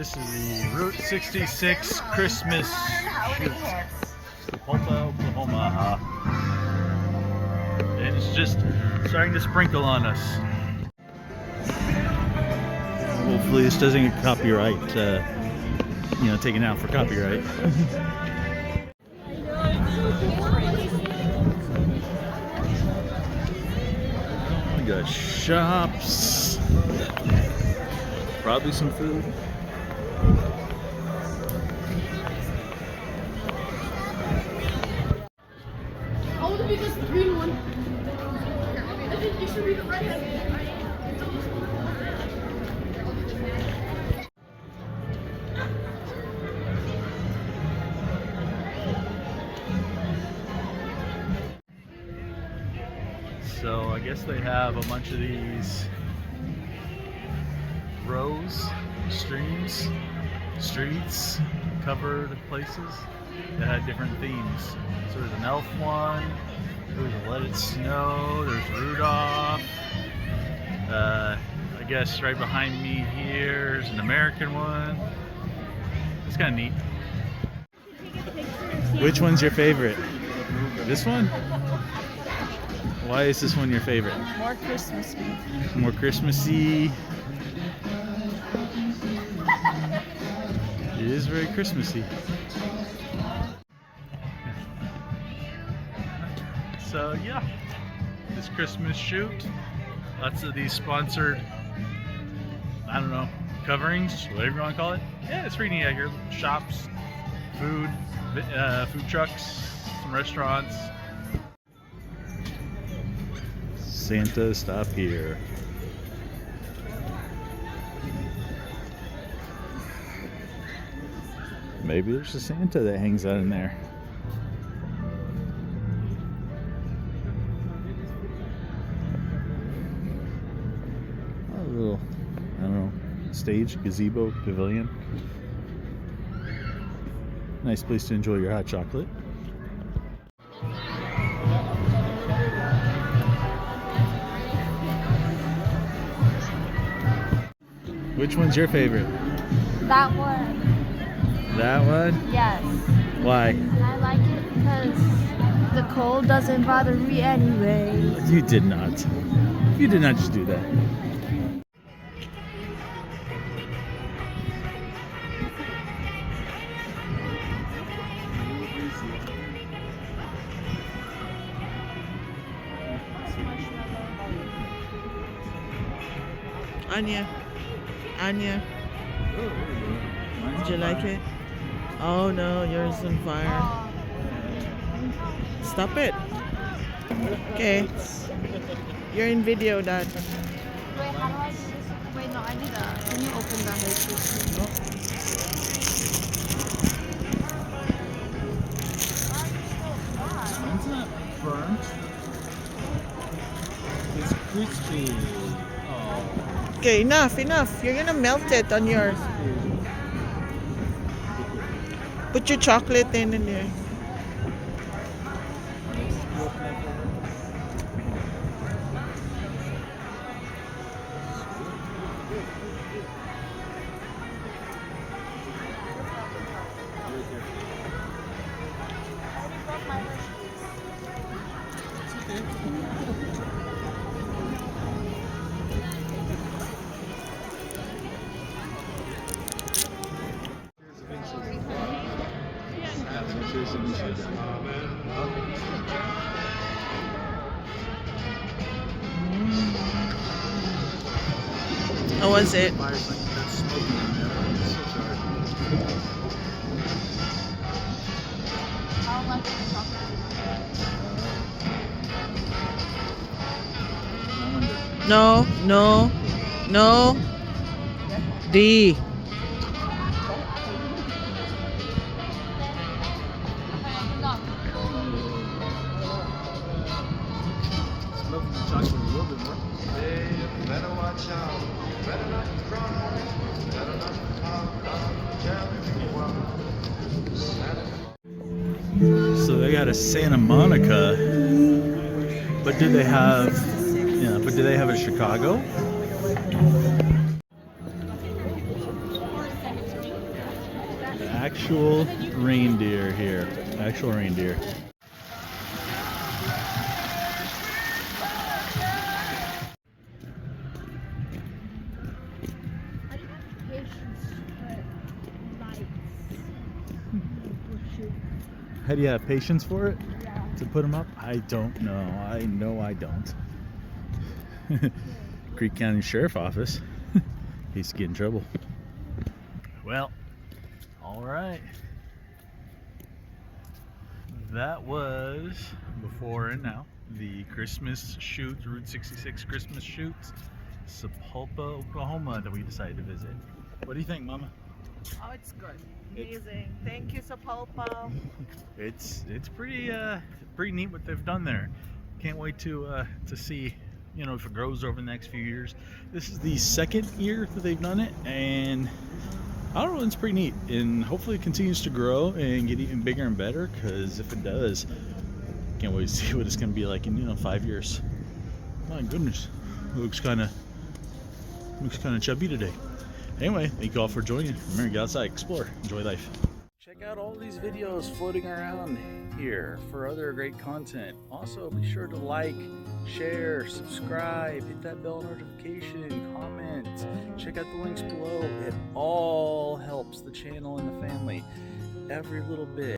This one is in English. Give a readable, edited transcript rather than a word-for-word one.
This is the Route 66 Christmas Chute, Sapulpa, Oklahoma. And it's just starting to sprinkle on us. Hopefully this doesn't get copyright, taken out for copyright. We got shops, probably some food. I want to be this green one. I think you should be the redhead. So I guess they have a bunch of these rows, streams, streets, covered places that had different themes. So there's an elf one, there's a Let It Snow, there's Rudolph. I guess right behind me here is an American one. It's kind of neat. Which one's your favorite? This one? Why is this one your favorite? More Christmassy. More Christmassy. It is very Christmassy. So yeah, this Christmas shoot. Lots of these sponsored, I don't know, coverings, whatever you want to call it. Yeah, it's pretty neat out here. Shops, food, food trucks, some restaurants. Santa stop here. Maybe there's a Santa that hangs out in there. A little, I don't know, stage, gazebo, pavilion. Nice place to enjoy your hot chocolate. Which one's your favorite? That one. That one? Yes. Why? I like it because the cold doesn't bother me anyway. You did not. You did not just do that. Anya, did you like it? Oh no, yours is on fire. Stop it. Okay. You're in video, Dad. Wait, how do I do this? Wait, no, I need that. Can you open that here, please? It's not burnt. It's crispy. Okay, enough. You're gonna melt it on your. Put your chocolate in there. How was it? No. D. So they got a Santa Monica, but do they have a Chicago? actual reindeer here. Actual reindeer. How do you have patience for it? Yeah. To put them up? I don't know. I know I don't. Creek County Sheriff Office. He's getting in trouble. Well, all right. That was before and now the Christmas shoot, Route 66 Christmas shoot, Sapulpa, Oklahoma, that we decided to visit. What do you think, Mama? Oh, it's good. Amazing. Thank you, Sapulpa. It's pretty pretty neat what they've done there. Can't wait to see, you know, if it grows over the next few years. This is the second year that they've done it, and I don't know, it's pretty neat, and hopefully it continues to grow and get even bigger and better, because if it does, can't wait to see what it's going to be like in, you know, 5 years. My goodness, it looks kind of chubby today. Anyway, thank you all for joining. Remember, get outside, explore, enjoy life. Check out all these videos floating around here for other great content. Also, be sure to like, share, subscribe, hit that bell notification, comment, check out the links below. It all helps the channel and the family. Every little bit.